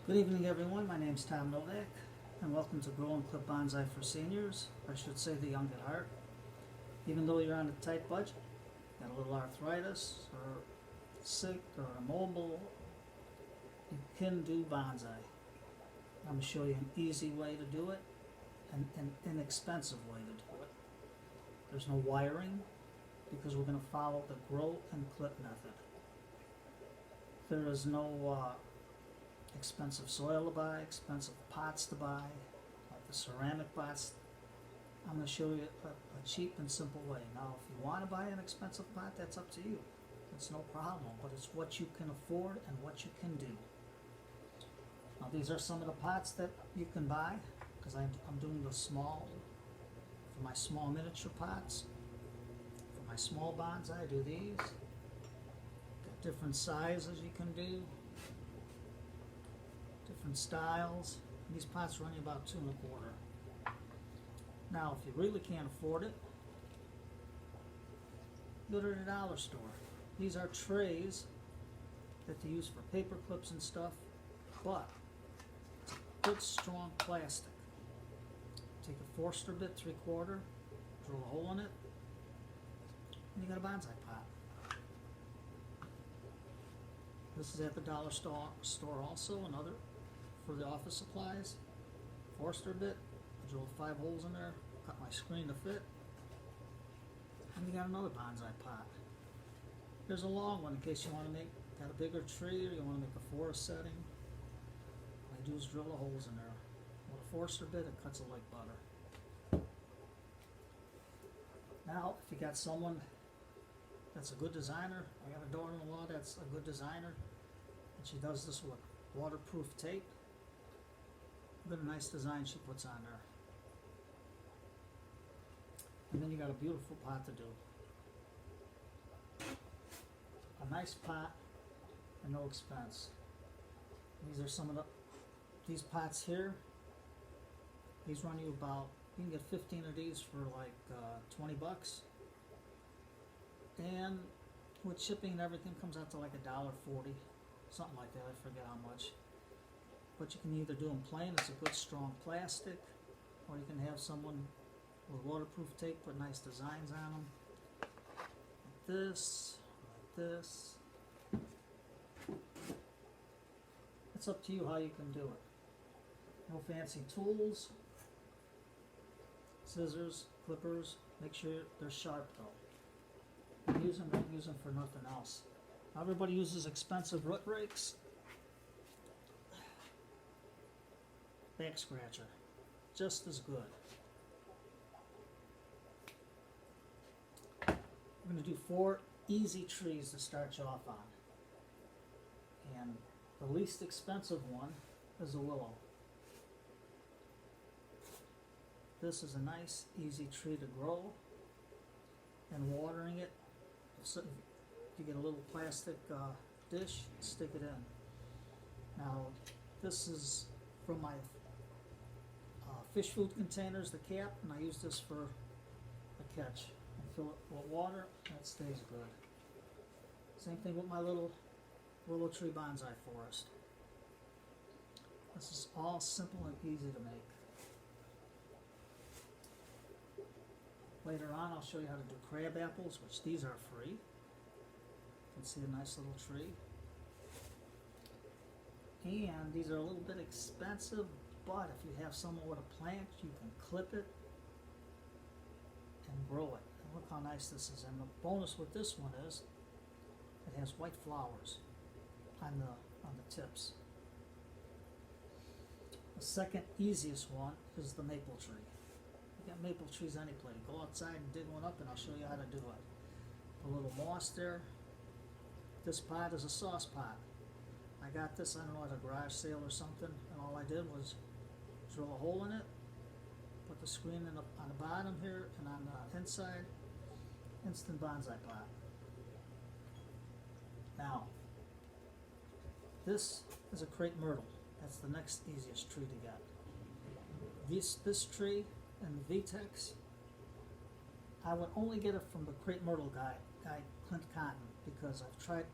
Good evening, everyone. My name's Tom Novak, and welcome to Grow and Clip Bonsai for Seniors. I should say the young at heart. Even though you're on a tight budget, got a little arthritis, or sick, or immobile, you can do bonsai. I'm going to show you an easy way to do it and an inexpensive way to do it. There's no wiring because we're going to follow the grow and clip method. There is no expensive soil to buy, expensive pots to buy, like the ceramic pots. I'm going to show you a cheap and simple way. Now, if you want to buy an expensive pot, that's up to you. It's no problem, but it's what you can afford and what you can do. Now, these are some of the pots that you can buy, because I'm doing the small, for my small miniature pots. For my small bonsai, I do these. Got different sizes you can do. Different styles. These pots run you about $2 1/4. Now, if you really can't afford it, go to the dollar store. These are trays that they use for paper clips and stuff, but it's a good strong plastic. Take a Forster bit 3/4, drill a hole in it, and you got a bonsai pot. This is at the dollar store also, another for the office supplies. Forster bit, I drilled 5 holes in there, cut my screen to fit, and you got another bonsai pot. There's a long one in case you want to got a bigger tree or you want to make a forest setting. All I do is drill the holes in there. With a Forster bit, it cuts it like butter. Now, if you got someone that's a good designer, I got a daughter-in-law that's a good designer, and she does this with waterproof tape. Look at a nice design she puts on there. And then you got a beautiful pot to do. A nice pot at no expense. These are some of these pots here. These run you about, you can get 15 of these for like 20 bucks. And with shipping and everything comes out to like $1.40, something like that, I forget how much. But you can either do them plain, it's a good strong plastic, or you can have someone with waterproof tape put nice designs on them. Like this, like this. It's up to you how you can do it. No fancy tools, scissors, clippers, make sure they're sharp though. Use them, don't use them for nothing else. Everybody uses expensive root rakes. Back scratcher, just as good. We're going to do 4 easy trees to start you off on. And the least expensive one is a willow. This is a nice, easy tree to grow. And watering it, so you get a little plastic dish, stick it in. Now, this is from my fish food containers, the cap, and I use this for a catch. I fill it with water, and it stays good. Same thing with my little willow tree bonsai forest. This is all simple and easy to make. Later on, I'll show you how to do crab apples, which these are free. You can see a nice little tree. And these are a little bit expensive, but if you have someone with a plant, you can clip it and grow it. And look how nice this is. And the bonus with this one is it has white flowers on the tips. The second easiest one is the maple tree. You got maple trees any place. Go outside and dig one up, and I'll show you how to do it. A little moss there. This pot is a sauce pot. I got this, I don't know, at a garage sale or something, and all I did was drill a hole in it, put the screen on the bottom here, and on the inside, instant bonsai pot. Now, this is a crepe myrtle. That's the next easiest tree to get. This tree and the Vtex, I would only get it from the crepe myrtle guy Clint Cotton, because I've tried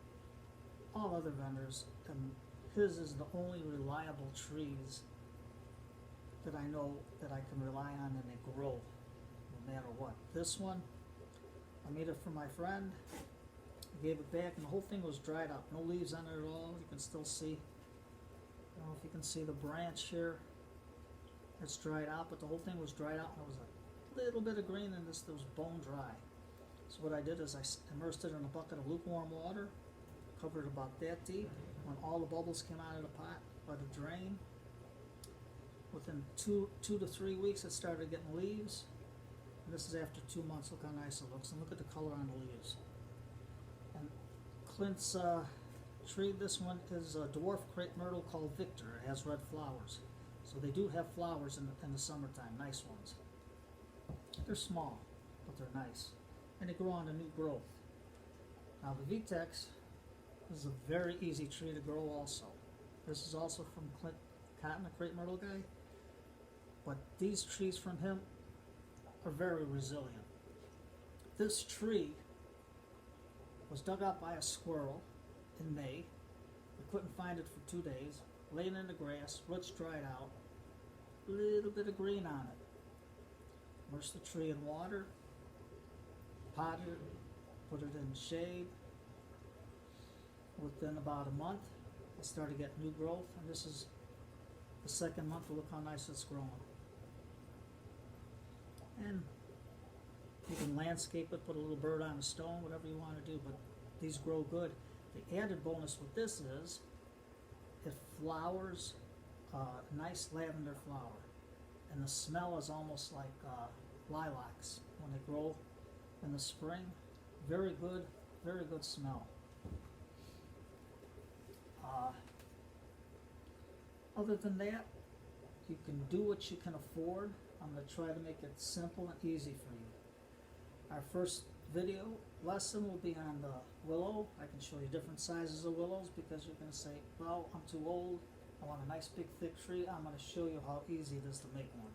all other vendors, and his is the only reliable trees that I know that I can rely on and they grow no matter what. This one, I made it for my friend. I gave it back and the whole thing was dried up. No leaves on it at all. You can still see, I don't know if you can see the branch here. It's dried out, but the whole thing was dried out and there was a little bit of green in this that was bone dry. So what I did is I immersed it in a bucket of lukewarm water, covered it about that deep. When all the bubbles came out of the pot, let it drain. Within two to 3 weeks, it started getting leaves. And this is after 2 months. Look how nice it looks, and look at the color on the leaves. And Clint's tree, this one is a dwarf crepe myrtle called Victor. It has red flowers. So they do have flowers in the summertime, nice ones. They're small, but they're nice. And they grow on a new growth. Now the Vitex is a very easy tree to grow also. This is also from Clint Cotton, the crepe myrtle guy. But these trees from him are very resilient. This tree was dug out by a squirrel in May. We couldn't find it for 2 days. Laying in the grass, roots dried out, a little bit of green on it. Immersed the tree in water, potted it, put it in shade. Within about a month, it started getting new growth, and this is the second month. Look how nice it's growing. And you can landscape it, put a little bird on a stone, whatever you want to do, but these grow good. The added bonus with this is it flowers a nice lavender flower, and the smell is almost like lilacs when they grow in the spring. Very good smell. Other than that, you can do what you can afford. I'm going to try to make it simple and easy for you. Our first video lesson will be on the willow. I can show you different sizes of willows because you're going to say, well, I'm too old. I want a nice big thick tree. I'm going to show you how easy it is to make one.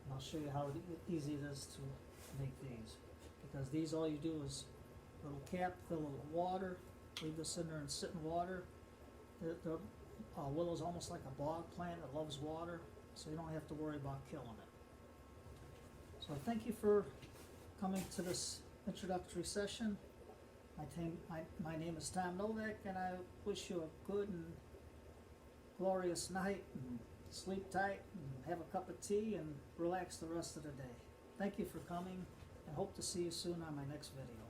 And I'll show you how easy it is to make these. Because these, all you do is little cap, fill it with water, leave this in there and sit in water. The willow's almost like a bog plant that loves water, so you don't have to worry about killing it. So thank you for coming to this introductory session. My name is Tom Novak, and I wish you a good and glorious night, and sleep tight, and have a cup of tea, and relax the rest of the day. Thank you for coming, and hope to see you soon on my next video.